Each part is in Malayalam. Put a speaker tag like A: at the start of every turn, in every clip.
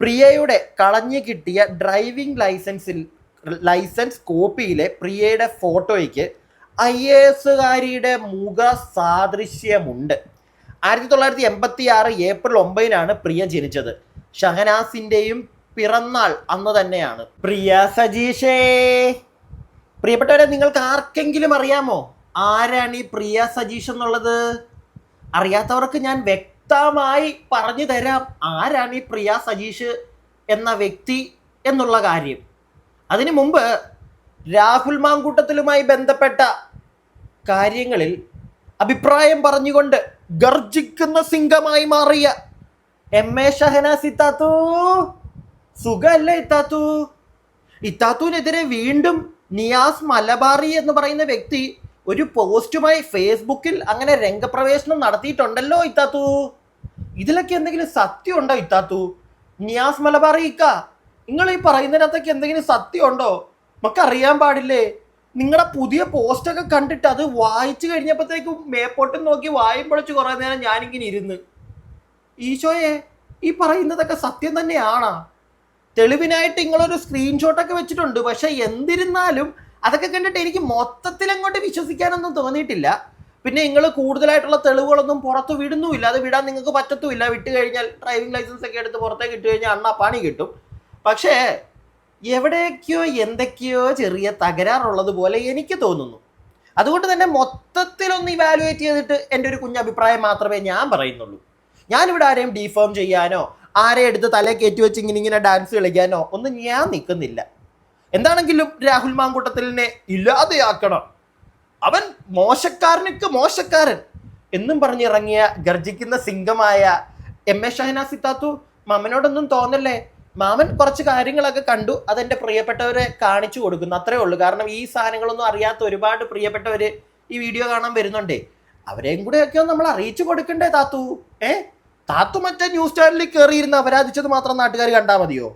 A: പ്രിയയുടെ കളഞ്ഞു കിട്ടിയ ഡ്രൈവിംഗ് ലൈസൻസ് കോപ്പിയിലെ പ്രിയയുടെ ഫോട്ടോയ്ക്ക് IAS മുഖ സാദൃശ്യമുണ്ട്. 1986 ഏപ്രിൽ 9 പ്രിയ ജനിച്ചത്. ഷഹനാസിൻ്റെയും പിറന്നാൾ അന്ന് തന്നെയാണ്. പ്രിയ സജീഷേ, പ്രിയപ്പെട്ടവരെ, നിങ്ങൾക്ക് ആർക്കെങ്കിലും അറിയാമോ ആരാണ് ഈ പ്രിയ സജീഷ് എന്നുള്ളത്? അറിയാത്തവർക്ക് ഞാൻ വ്യക്തമായി പറഞ്ഞു തരാം ആരാണ് ഈ പ്രിയ സജീഷ് എന്ന വ്യക്തി എന്നുള്ള കാര്യം. അതിനു മുമ്പ് രാഹുൽ മാങ്കൂട്ടത്തിലുമായി ബന്ധപ്പെട്ട കാര്യങ്ങളിൽ അഭിപ്രായം പറഞ്ഞുകൊണ്ട് ഗർജിക്കുന്ന സിംഗമായി മാറിയ MA ഷഹനാസ് ഇത്താത്തു, സുഖല്ലേ ഇത്താത്തു? ഇത്താത്തുവിനെതിരെ വീണ്ടും നിയാസ് മലബാറി എന്ന് പറയുന്ന വ്യക്തി ഒരു പോസ്റ്റുമായി ഫേസ്ബുക്കിൽ അങ്ങനെ രംഗപ്രവേശനം നടത്തിയിട്ടുണ്ടല്ലോ ഇത്താത്തു. ഇതിലൊക്കെ എന്തെങ്കിലും സത്യം ഉണ്ടോ ഇത്താത്തു? നിയാസ് മലബാറി ഇക്ക, നിങ്ങൾ ഈ പറയുന്നതിനകത്തൊക്കെ എന്തെങ്കിലും സത്യം ഉണ്ടോ? നമുക്ക് അറിയാൻ പാടില്ലേ? നിങ്ങളുടെ പുതിയ പോസ്റ്റൊക്കെ കണ്ടിട്ട് അത് വായിച്ചു കഴിഞ്ഞപ്പോഴത്തേക്കും മേപ്പോട്ടും നോക്കി വായും പൊളിച്ച് കുറേ നേരം ഞാനിങ്ങനെ ഇരുന്ന്, ഈശോയെ, ഈ പറയുന്നതൊക്കെ സത്യം തന്നെയാണോ? തെളിവിനായിട്ട് നിങ്ങളൊരു സ്ക്രീൻഷോട്ടൊക്കെ വെച്ചിട്ടുണ്ട്. പക്ഷെ എന്നിരുന്നാലും അതൊക്കെ കണ്ടിട്ട് എനിക്ക് മൊത്തത്തിൽ അങ്ങോട്ട് വിശ്വസിക്കാനൊന്നും തോന്നിയിട്ടില്ല. പിന്നെ നിങ്ങൾ കൂടുതലായിട്ടുള്ള തെളിവുകളൊന്നും പുറത്ത് വിടുന്നുമില്ല. അത് വിടാൻ നിങ്ങൾക്ക് പറ്റത്തുമില്ല. വിട്ട് കഴിഞ്ഞാൽ ഡ്രൈവിംഗ് ലൈസൻസ് ഒക്കെ എടുത്ത് പുറത്തേക്ക് ഇട്ട് കഴിഞ്ഞാൽ അണ്ണാ പണി കിട്ടും. പക്ഷേ എവിടേക്കോ എന്തൊക്കെയോ ചെറിയ തകരാറുള്ളത് പോലെ എനിക്ക് തോന്നുന്നു. അതുകൊണ്ട് തന്നെ മൊത്തത്തിലൊന്ന് ഇവാലുവേറ്റ് ചെയ്തിട്ട് എൻ്റെ ഒരു കുഞ്ഞഭിപ്രായം മാത്രമേ ഞാൻ പറയുന്നുള്ളൂ. ഞാനിവിടെ ആരെയും ഡിഫേം ചെയ്യാനോ ആരെ എടുത്ത് തലേ കയറ്റി വെച്ച് ഇങ്ങനെ ഡാൻസ് കളിക്കാനോ ഒന്നും ഞാൻ നിൽക്കുന്നില്ല. എന്താണെങ്കിലും രാഹുൽ മാങ്കൂട്ടത്തിലിനെ ഇല്ലാതെയാക്കണം, അവൻ മോശക്കാരനൊക്കെ മോശക്കാരൻ എന്നും പറഞ്ഞിറങ്ങിയ ഗർജിക്കുന്ന സിംഗമായ MA ഷഹനാസ് ഇത്താത്തു, മാമനോടൊന്നും തോന്നല്ലേ. മാമൻ കുറച്ച് കാര്യങ്ങളൊക്കെ കണ്ടു, അതെൻ്റെ പ്രിയപ്പെട്ടവരെ കാണിച്ചു കൊടുക്കുന്നു, അത്രേ ഉള്ളൂ. കാരണം ഈ സാധനങ്ങളൊന്നും അറിയാത്ത ഒരുപാട് പ്രിയപ്പെട്ടവര് ഈ വീഡിയോ കാണാൻ വരുന്നുണ്ടേ. അവരെയും കൂടെ ഒക്കെ നമ്മൾ അറിയിച്ചു കൊടുക്കണ്ടേ താത്തു? താത്തു മറ്റേ ന്യൂസ് ചാനലിൽ കയറിയിരുന്ന് അപരാധിച്ചത് മാത്രം നാട്ടുകാർ കണ്ടാൽ മതിയോ?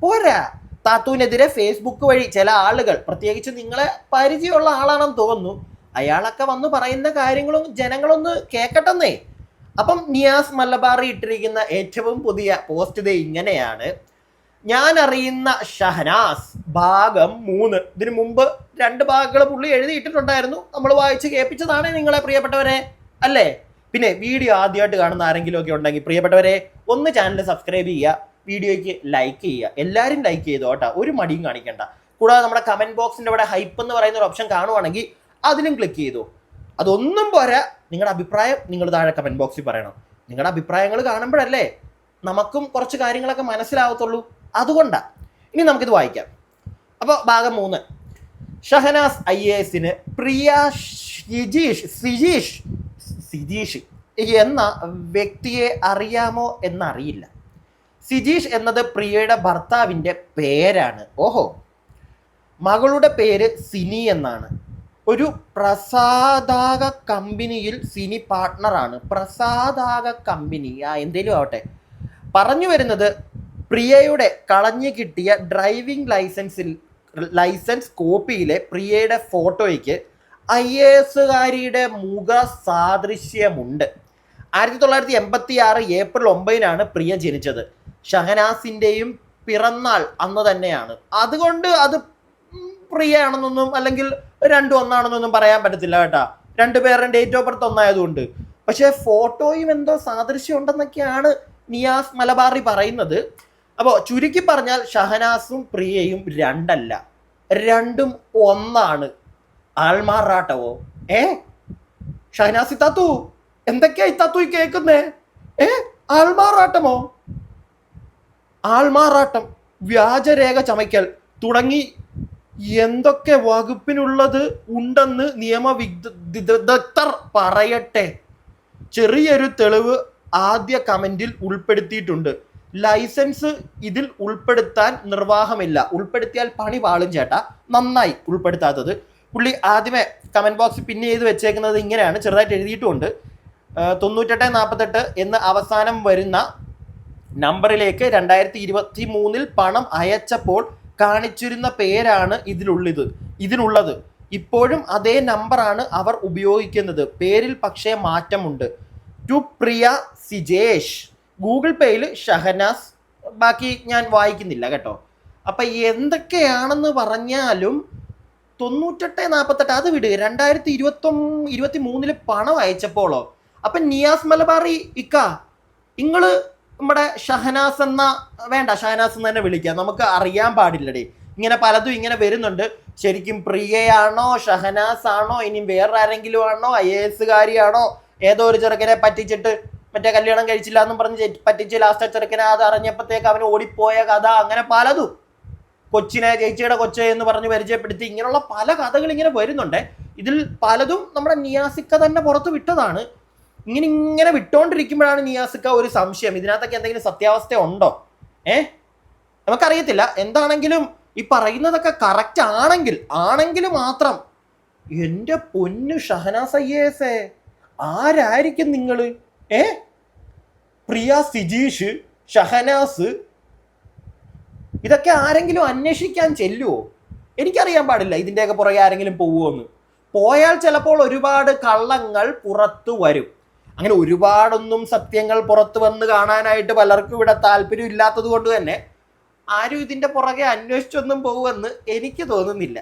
A: പോരാ, താത്തുവിനെതിരെ ഫേസ്ബുക്ക് വഴി ചില ആളുകൾ, പ്രത്യേകിച്ച് നിങ്ങളെ പരിചയമുള്ള ആളാണെന്ന് തോന്നുന്നു, അയാളൊക്കെ വന്ന് പറയുന്ന കാര്യങ്ങളും ജനങ്ങളൊന്ന് കേൾക്കട്ടെന്നേ. അപ്പം നിയാസ് മലബാറി ഇട്ടിരിക്കുന്ന ഏറ്റവും പുതിയ പോസ്റ്റ് ഇത് ഇങ്ങനെയാണ്: ഞാൻ അറിയുന്ന ഷഹനാസ് ഭാഗം 3. ഇതിനു മുമ്പ് 2 ഭാഗങ്ങൾ പുള്ളി എഴുതിയിട്ടിട്ടുണ്ടായിരുന്നു. നമ്മൾ വായിച്ച് കേൾപ്പിച്ചതാണ് നിങ്ങളെ പ്രിയപ്പെട്ടവരെ, അല്ലേ? പിന്നെ വീഡിയോ ആദ്യമായിട്ട് കാണുന്ന ആരെങ്കിലും ഒക്കെ ഉണ്ടെങ്കിൽ പ്രിയപ്പെട്ടവരെ ഒന്ന് ചാനൽ സബ്സ്ക്രൈബ് ചെയ്യുക, വീഡിയോയ്ക്ക് ലൈക്ക് ചെയ്യുക. എല്ലാവരും ലൈക്ക് ചെയ്തോ കേട്ടോ, ഒരു മടിയും കാണിക്കണ്ട. കൂടാതെ നമ്മുടെ കമൻറ്റ് ബോക്സിൻ്റെ അവിടെ ഹൈപ്പ് എന്ന് പറയുന്ന ഒരു ഓപ്ഷൻ കാണുവാണെങ്കിൽ അതിലും ക്ലിക്ക് ചെയ്തു. അതൊന്നും പോരാ, നിങ്ങളുടെ അഭിപ്രായം നിങ്ങൾ താഴെ കമൻറ്റ് ബോക്സിൽ പറയണം. നിങ്ങളുടെ അഭിപ്രായങ്ങൾ കാണുമ്പോഴല്ലേ നമുക്കും കുറച്ച് കാര്യങ്ങളൊക്കെ മനസ്സിലാവത്തുള്ളൂ. അതുകൊണ്ടാണ്. ഇനി നമുക്കിത് വായിക്കാം. അപ്പോൾ ഭാഗം 3. ഷഹനാസ് IASന് പ്രിയ സിജീഷ് എന്ന വ്യക്തിയെ അറിയാമോ എന്നറിയില്ല. സിജീഷ് എന്നത് പ്രിയയുടെ ഭർത്താവിൻ്റെ പേരാണ്. ഓഹോ, മകളുടെ പേര് സിനി എന്നാണ്. ഒരു പ്രസാദാക കമ്പനിയിൽ സിനി പാർട്ട്ണറാണ്. പ്രസാദാക കമ്പനി, എന്തേലും ആവട്ടെ. പറഞ്ഞു വരുന്നത്, പ്രിയയുടെ കളഞ്ഞു കിട്ടിയ ഡ്രൈവിംഗ് ലൈസൻസ് കോപ്പിയിലെ പ്രിയയുടെ ഫോട്ടോയ്ക്ക് IAS മുഖ സാദൃശ്യമുണ്ട്. 1986 ഏപ്രിൽ 9 പ്രിയ ജനിച്ചത്. ഷഹനാസിൻ്റെയും പിറന്നാൾ അന്ന് തന്നെയാണ്. അതുകൊണ്ട് അത് പ്രിയയാണെന്നൊന്നും അല്ലെങ്കിൽ 2 ഒന്നാണെന്നൊന്നും പറയാൻ പറ്റത്തില്ല കേട്ടാ. 2 പേരുടെ ഡേറ്റ് ഓഫ് ബർത്ത് ഒന്നായതുകൊണ്ട്. പക്ഷേ ഫോട്ടോയും എന്തോ സാദൃശ്യം ഉണ്ടെന്നൊക്കെയാണ് നിയാസ് മലബാറി പറയുന്നത്. അപ്പോൾ ചുരുക്കി പറഞ്ഞാൽ ഷഹനാസും പ്രിയയും 2 അല്ല, 2ഉം ഒന്നാണ്. ആൾമാറാട്ടവോ? ഷഹനാസ് ഇത്താത്തു, എന്തൊക്കെയാ ഇത്താത്തു ഈ കേൾക്കുന്നേ? ആൾമാറാട്ടമോ? ആൾമാറാട്ടം, വ്യാജരേഖ ചമയ്ക്കൽ തുടങ്ങി എന്തൊക്കെ വകുപ്പിനുള്ളത് ഉണ്ടെന്ന് നിയമവിദഗ്ധർ പറയട്ടെ. ചെറിയൊരു തെളിവ് ആദ്യ കമന്റിൽ ഉൾപ്പെടുത്തിയിട്ടുണ്ട്. ലൈസൻസ് ഇതിൽ ഉൾപ്പെടുത്താൻ നിർവാഹമില്ല. ഉൾപ്പെടുത്തിയാൽ പണി പാളും ചേട്ടാ. നന്നായി ഉൾപ്പെടുത്താത്തത്. പുള്ളി ആദ്യമേ കമന്റ് ബോക്സിൽ പിൻ ചെയ്ത് വെച്ചേക്കുന്നത് ഇങ്ങനെയാണ്, ചെറുതായിട്ട് എഴുതിയിട്ടുമുണ്ട്. 9848 എന്ന് അവസാനം വരുന്ന നമ്പറിലേക്ക് 2023 പണം അയച്ചപ്പോൾ കാണിച്ചിരുന്ന പേരാണ് ഇതിനുള്ളത്. ഇപ്പോഴും അതേ നമ്പറാണ് അവർ ഉപയോഗിക്കുന്നത്. പേരിൽ പക്ഷേ മാറ്റമുണ്ട്. To Priya Sijesh. ഗൂഗിൾ പേയിൽ ഷഹനാസ് ബാക്കി ഞാൻ വായിക്കുന്നില്ല കേട്ടോ. അപ്പം എന്തൊക്കെയാണെന്ന് പറഞ്ഞാലും 98-48 അത് വിട്. 2023 പണം അയച്ചപ്പോളോ അപ്പം നിയാസ് മലബാറി ഇക്ക നിങ്ങള് നമ്മുടെ ഷഹനാസ് എന്ന, വേണ്ട ഷഹനാസ് എന്ന് തന്നെ വിളിക്കാം, നമുക്ക് അറിയാൻ പാടില്ലടേ. ഇങ്ങനെ പലതും ഇങ്ങനെ വരുന്നുണ്ട്. ശരിക്കും പ്രിയയാണോ ഷഹനാസ് ആണോ ഇനി വേറെ ആരെങ്കിലും ആണോ IAS കാരിയാണോ? ഏതോ ഒരു ചെറുക്കനെ പറ്റിച്ചിട്ട് മറ്റേ കല്യാണം കഴിച്ചില്ല എന്നും പറഞ്ഞ് പറ്റിച്ച് ലാസ്റ്റ് ചെറുക്കനെ അത് അറിഞ്ഞപ്പോഴത്തേക്ക് അവന് ഓടിപ്പോയ കഥ, അങ്ങനെ പലതും. കൊച്ചിനെ ചേച്ചിയുടെ കൊച്ചെ എന്ന് പറഞ്ഞ് പരിചയപ്പെടുത്തി, ഇങ്ങനെയുള്ള പല കഥകൾ ഇങ്ങനെ വരുന്നുണ്ട്. ഇതിൽ പലതും നമ്മുടെ നിയാസിക്ക തന്നെ പുറത്ത് വിട്ടതാണ്. ഇങ്ങനെ വിട്ടോണ്ടിരിക്കുമ്പോഴാണ് നിയാസിക്ക ഒരു സംശയം, ഇതിനകത്തൊക്കെ എന്തെങ്കിലും സത്യാവസ്ഥ ഉണ്ടോ? നമുക്കറിയത്തില്ല. എന്താണെങ്കിലും ഈ പറയുന്നതൊക്കെ കറക്റ്റ് ആണെങ്കിൽ മാത്രം എൻ്റെ പൊന്നു ഷഹനാസ് IAS ആരായിരിക്കും നിങ്ങൾ? പ്രിയ, സിജീഷ്, ഷഹനാസ്, ഇതൊക്കെ ആരെങ്കിലും അന്വേഷിക്കാൻ ചെല്ലുവോ? എനിക്കറിയാൻ പാടില്ല ഇതിൻ്റെയൊക്കെ പുറകെ ആരെങ്കിലും പോവുമെന്ന്. പോയാൽ ചിലപ്പോൾ ഒരുപാട് കള്ളങ്ങൾ പുറത്തു വരും. അങ്ങനെ ഒരുപാടൊന്നും സത്യങ്ങൾ പുറത്തു വന്ന് കാണാനായിട്ട് പലർക്കും ഇവിടെ താല്പര്യം ഇല്ലാത്തത് കൊണ്ട് തന്നെ ആരും ഇതിൻ്റെ പുറകെ അന്വേഷിച്ചൊന്നും പോകുമെന്ന് എനിക്ക് തോന്നുന്നില്ല.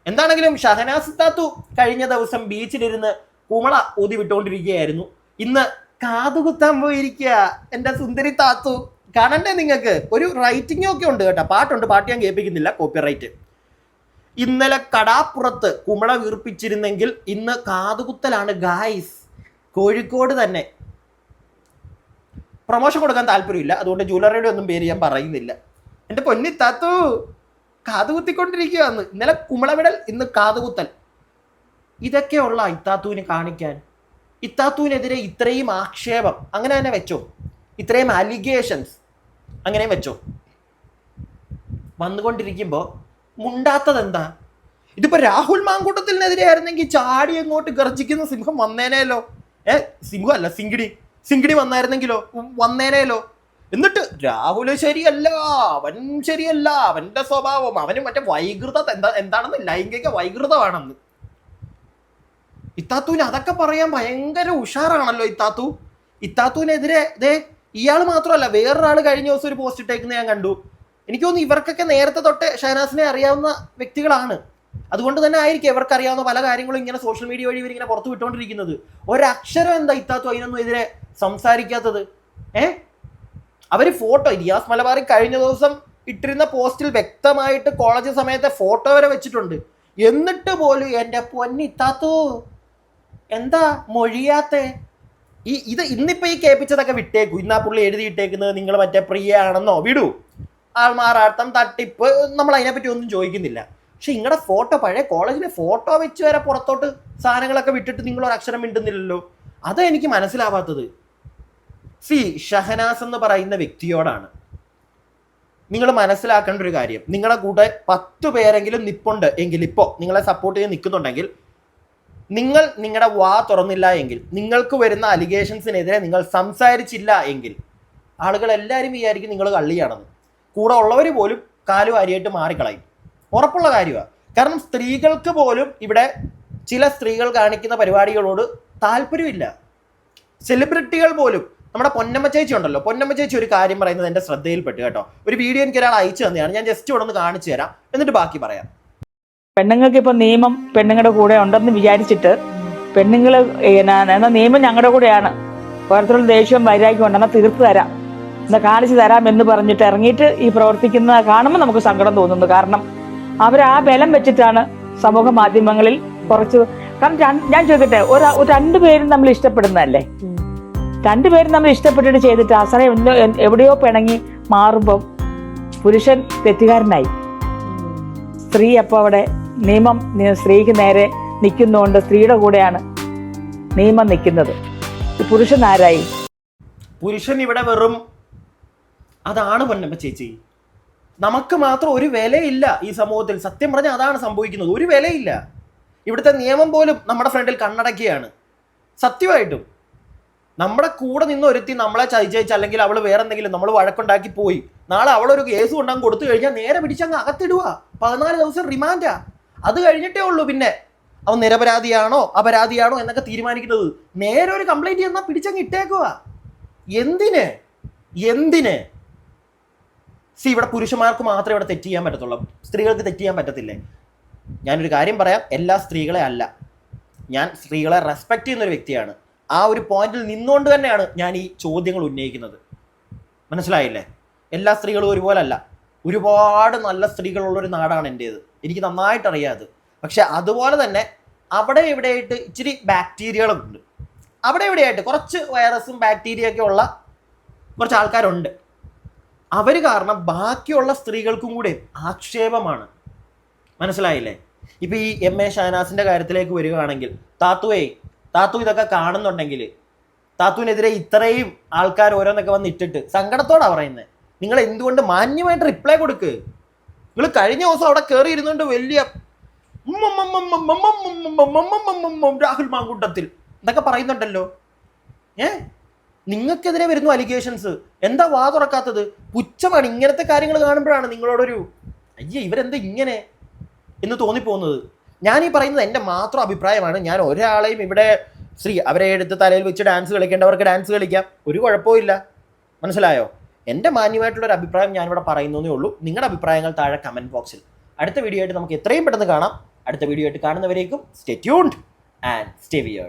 A: എന്താണെങ്കിലും ഷഹനാസ് താത്തു കഴിഞ്ഞ ദിവസം ബീച്ചിലിരുന്ന് കുമള ഊതി വിട്ടുകൊണ്ടിരിക്കുകയായിരുന്നു. ഇന്ന് കാതുകുത്താൻ പോയിരിക്കുക എൻ്റെ സുന്ദരി താത്തു. കാണണ്ടേ നിങ്ങൾക്ക്? ഒരു റൈറ്റിംഗ് ഒക്കെ ഉണ്ട് കേട്ടോ, പാട്ടുണ്ട്, പാട്ട് ഞാൻ കേൾപ്പിക്കുന്നില്ല, കോപ്പിറൈറ്റ്. ഇന്നലെ കടാപ്പുറത്ത് കുമള വീർപ്പിച്ചിരുന്നെങ്കിൽ ഇന്ന് കാതുകുത്തലാണ് ഗായ്സ്. കോഴിക്കോട് തന്നെ. പ്രൊമോഷൻ കൊടുക്കാൻ താല്പര്യമില്ല, അതുകൊണ്ട് ജ്വല്ലറിയുടെ ഒന്നും പേര് ഞാൻ പറയുന്നില്ല. എൻ്റെ പൊന്നി താത്തു കാതുകുത്തിക്കൊണ്ടിരിക്കുകയെന്ന്. ഇന്നലെ കുമളവിടൽ, ഇന്ന് കാതുകുത്തൽ. ഇതൊക്കെയുള്ള ഇത്താത്തുവിന് കാണിക്കാൻ. ഇത്താത്തുവിനെതിരെ ഇത്രയും ആക്ഷേപം അങ്ങനെ തന്നെ വെച്ചോ, ഇത്രയും അലിഗേഷൻസ് അങ്ങനെ വെച്ചോ. വന്നുകൊണ്ടിരിക്കുമ്പോൾ മുണ്ടാത്തത് എന്താ? ഇതിപ്പോ രാഹുൽ മാങ്കൂട്ടത്തിനെതിരെ ആയിരുന്നെങ്കിൽ ചാടി അങ്ങോട്ട് ഗർജിക്കുന്ന സിംഹം വന്നേനേലോ. സിംഹം അല്ല, സിങ്കിടി വന്നായിരുന്നെങ്കിലോ വന്നേനേലോ. എന്നിട്ട് രാഹുൽ ശരിയല്ല, അവന്റെ സ്വഭാവം, അവന് മറ്റേ വൈകൃത എന്താണെന്ന്, ലൈംഗിക വൈകൃതമാണെന്ന്. ഇത്താത്തുവിന് അതൊക്കെ പറയാൻ ഭയങ്കര ഉഷാറാണല്ലോ ഇത്താത്തുവിനെതിരെ. ഇയാൾ മാത്രമല്ല, വേറൊരാൾ കഴിഞ്ഞ ദിവസം ഒരു പോസ്റ്റ് ഇട്ടേക്കുന്നത് ഞാൻ കണ്ടു. എനിക്ക് തോന്നുന്നു ഇവർക്കൊക്കെ നേരത്തെ തൊട്ട് ഷഹനാസിനെ അറിയാവുന്ന വ്യക്തികളാണ്. അതുകൊണ്ട് തന്നെ ആയിരിക്കും ഇവർക്ക് അറിയാവുന്ന പല കാര്യങ്ങളും ഇങ്ങനെ സോഷ്യൽ മീഡിയ വഴി ഇവരിങ്ങനെ പുറത്തു വിട്ടുകൊണ്ടിരിക്കുന്നത്. ഒരക്ഷരം എന്താ ഇത്താത്തു അതിനൊന്നും എതിരെ സംസാരിക്കാത്തത്? അവർ ഫോട്ടോ, നിയാസ് മലബാറി കഴിഞ്ഞ ദിവസം ഇട്ടിരുന്ന പോസ്റ്റിൽ വ്യക്തമായിട്ട് കോളേജ് സമയത്തെ ഫോട്ടോ വരെ വെച്ചിട്ടുണ്ട്. എന്നിട്ട് പോലും എൻ്റെ പൊന്നി ഇത്താത്തു എന്താ മൊഴിയാത്തെ? ഇത് ഇന്നിപ്പോൾ ഈ കേൾപ്പിച്ചതൊക്കെ വിട്ടേക്കൂ. ഇന്നാ പുള്ളി എഴുതിയിട്ടേക്കുന്നത് നിങ്ങൾ മറ്റേ പ്രിയയാണെന്നോ വിടൂ. ആൾമാറാട്ടം, തട്ടിപ്പ്, നമ്മൾ അതിനെപ്പറ്റി ഒന്നും ചോദിക്കുന്നില്ല. പക്ഷെ നിങ്ങളുടെ ഫോട്ടോ, പഴയ കോളേജിലെ ഫോട്ടോ വെച്ച് വരെ പുറത്തോട്ട് സാധനങ്ങളൊക്കെ വിട്ടിട്ട് നിങ്ങളൊരു അക്ഷരം മിണ്ടുന്നില്ലല്ലോ. അതാ എനിക്ക് മനസ്സിലാവാത്തത്. ഷഹനാസ് എന്ന് പറയുന്ന വ്യക്തിയോടാണ് നിങ്ങൾ മനസ്സിലാക്കേണ്ട ഒരു കാര്യം. നിങ്ങളുടെ കൂടെ 10 പേരെങ്കിലും നിപ്പുണ്ട് എങ്കിൽ, ഇപ്പോൾ നിങ്ങളെ സപ്പോർട്ട് ചെയ്ത് നിൽക്കുന്നുണ്ടെങ്കിൽ, നിങ്ങൾ നിങ്ങളുടെ വാ തുറന്നില്ല എങ്കിൽ, നിങ്ങൾക്ക് വരുന്ന അലിഗേഷൻസിനെതിരെ നിങ്ങൾ സംസാരിച്ചില്ല എങ്കിൽ, ആളുകൾ എല്ലാവരും വിചാരിക്കും നിങ്ങൾ കള്ളിയാണെന്ന്. കൂടെ ഉള്ളവർ പോലും കാലുവാരിയായിട്ട് മാറിക്കളയും. ഉറപ്പുള്ള കാര്യമാണ്. കാരണം സ്ത്രീകൾക്ക് പോലും ഇവിടെ ചില സ്ത്രീകൾ കാണിക്കുന്ന പരിപാടികളോട് താല്പര്യമില്ല. സെലിബ്രിറ്റികൾ പോലും. നമ്മുടെ പൊന്നമ്മ ചേച്ചി ഉണ്ടല്ലോ, പൊന്നമ്മ ചേച്ചി ഒരു കാര്യം പറയുന്നത് എൻ്റെ ശ്രദ്ധയിൽപ്പെട്ടു കേട്ടോ. ഒരു വീഡിയോ എനിക്ക് ഒരാൾ അയച്ചു തന്നെയാണ്, ഞാൻ ജസ്റ്റ് ഇവിടെ ഒന്ന് കാണിച്ചു തരാം, എന്നിട്ട് ബാക്കി പറയാം.
B: പെണ്ണുങ്ങൾക്ക് ഇപ്പോൾ നിയമം പെണ്ണുങ്ങളുടെ കൂടെ ഉണ്ടെന്ന് വിചാരിച്ചിട്ട് പെണ്ണുങ്ങൾ എന്നാൽ നിയമം ഞങ്ങളുടെ കൂടെയാണ്, ഓരോരുത്തരുടെ ദേഷ്യവും വൈരാഗ്യം ഉണ്ടെന്നാൽ തീർത്ത് തരാം, എന്നാൽ കാണിച്ചു തരാം എന്ന് പറഞ്ഞിട്ട് ഇറങ്ങിയിട്ട് ഈ പ്രവർത്തിക്കുന്ന കാണുമ്പോൾ നമുക്ക് സങ്കടം തോന്നുന്നു. കാരണം അവർ ആ ബലം വെച്ചിട്ടാണ് സമൂഹ മാധ്യമങ്ങളിൽ കുറച്ച്. കാരണം ഞാൻ ചോദിക്കട്ടെ, രണ്ടുപേരും നമ്മൾ ഇഷ്ടപ്പെടുന്നതല്ലേ, രണ്ടുപേരും നമ്മൾ ഇഷ്ടപ്പെട്ടിട്ട് ചെയ്തിട്ട് അവസാനം എവിടെയോ പിണങ്ങി മാറുമ്പം പുരുഷൻ തെറ്റുകാരനായി. സ്ത്രീ അപ്പോൾ അവിടെ നിയമം സ്ത്രീക്ക് നേരെ നിൽക്കുന്നതുകൊണ്ട് സ്ത്രീയുടെ കൂടെയാണ് നിയമം നിൽക്കുന്നത്. പുരുഷൻ ആരായി?
A: പുരുഷൻ ഇവിടെ വെറും അതാണ് പൊന്നമ്മ ചേച്ചി. നമുക്ക് മാത്രം ഒരു വിലയില്ല ഈ സമൂഹത്തിൽ. സത്യം പറഞ്ഞാൽ അതാണ് സംഭവിക്കുന്നത്, ഒരു വിലയില്ല. ഇവിടുത്തെ നിയമം പോലും നമ്മുടെ ഫ്രണ്ടിൽ കണ്ണടക്കുകയാണ്. സത്യമായിട്ടും നമ്മുടെ കൂടെ നിന്ന് ഒരുത്തി നമ്മളെ ചതിച്ചയച്ച്, അല്ലെങ്കിൽ അവൾ വേറെ എന്തെങ്കിലും നമ്മൾ വഴക്കുണ്ടാക്കി പോയി, നാളെ അവളൊരു കേസ് കൊണ്ടങ്ങ് കൊടുത്തു കഴിഞ്ഞാൽ നേരെ പിടിച്ചങ്ങ് അകത്തിടുക. 14 ദിവസം റിമാൻഡാ. അത് കഴിഞ്ഞിട്ടേ ഉള്ളൂ പിന്നെ അവൻ നിരപരാധിയാണോ അപരാധിയാണോ എന്നൊക്കെ തീരുമാനിക്കുന്നത്. നേരെ ഒരു കംപ്ലൈന്റ് ചെന്നാൽ പിടിച്ചങ്ങ് ഇട്ടേക്കുക. എന്തിന്? ഇവിടെ പുരുഷന്മാർക്ക് മാത്രമേ ഇവിടെ തെറ്റ് ചെയ്യാൻ പറ്റത്തുള്ളൂ, സ്ത്രീകൾക്ക് തെറ്റ് ചെയ്യാൻ പറ്റത്തില്ലേ? ഞാനൊരു കാര്യം പറയാം, എല്ലാ സ്ത്രീകളെ അല്ല, ഞാൻ സ്ത്രീകളെ റെസ്പെക്ട് ചെയ്യുന്നൊരു വ്യക്തിയാണ്. ആ ഒരു പോയിന്റിൽ നിന്നുകൊണ്ട് തന്നെയാണ് ഞാൻ ഈ ചോദ്യങ്ങൾ ഉന്നയിക്കുന്നത്. മനസ്സിലായില്ലേ? എല്ലാ സ്ത്രീകളും ഒരുപോലെ അല്ല. ഒരുപാട് നല്ല സ്ത്രീകളുള്ളൊരു നാടാണ് എൻ്റേത്, എനിക്ക് നന്നായിട്ട് അറിയാത്. പക്ഷെ അതുപോലെ തന്നെ അവിടെ ഇവിടെയായിട്ട് ഇച്ചിരി ബാക്ടീരിയകളുണ്ട്, അവിടെ ഇവിടെയായിട്ട് കുറച്ച് വൈറസും ബാക്ടീരിയ ഒക്കെ ഉള്ള കുറച്ച് ആൾക്കാരുണ്ട്. അവർ കാരണം ബാക്കിയുള്ള സ്ത്രീകൾക്കും കൂടെ ആക്ഷേപമാണ്. മനസ്സിലായില്ലേ? ഇപ്പം ഈ MA ഷഹനാസിൻ്റെ കാര്യത്തിലേക്ക് വരികയാണെങ്കിൽ, താത്തു ഇതൊക്കെ കാണുന്നുണ്ടെങ്കിൽ താത്തുവിനെതിരെ ഇത്രയും ആൾക്കാർ ഓരോന്നൊക്കെ വന്ന് ഇട്ടിട്ട് സങ്കടത്തോടാണ് പറയുന്നത്. നിങ്ങൾ എന്തുകൊണ്ട് മാന്യമായിട്ട് റിപ്ലൈ കൊടുക്ക്? നിങ്ങൾ കഴിഞ്ഞ ദിവസം അവിടെ കയറി ഇരുന്നുകൊണ്ട് വലിയ രാഹുൽ മാങ്കൂട്ടത്തിൽ എന്നൊക്കെ പറയുന്നുണ്ടല്ലോ. നിങ്ങൾക്കെതിരെ വരുന്നു അലിഗേഷൻസ്, എന്താ വാ തുറക്കാത്തത്? പുച്ഛമാണ്. ഇങ്ങനത്തെ കാര്യങ്ങൾ കാണുമ്പോഴാണ് നിങ്ങളോടൊരു ഇവരെന്താ ഇങ്ങനെ എന്ന് തോന്നിപ്പോകുന്നത്. ഞാൻ ഈ പറയുന്നത് എൻ്റെ മാത്രം അഭിപ്രായമാണ്. ഞാൻ ഒരാളെയും ഇവിടെ അവരെ എടുത്ത് തലയിൽ വെച്ച് ഡാൻസ് കളിക്കേണ്ടവർക്ക് ഡാൻസ് കളിക്കാം, ഒരു കുഴപ്പമില്ല. മനസ്സിലായോ? എൻ്റെ മാന്യമായിട്ടുള്ളൊരു അഭിപ്രായം ഞാനിവിടെ പറയുന്നതേ ഉള്ളൂ. നിങ്ങളുടെ അഭിപ്രായങ്ങൾ താഴെ കമൻറ്റ് ബോക്സിൽ. അടുത്ത വീഡിയോ ആയിട്ട് നമുക്ക് എത്രയും പെട്ടെന്ന് കാണാം. അടുത്ത വീഡിയോ ആയിട്ട് കാണുന്നവരേക്കും stay tuned and stay weird.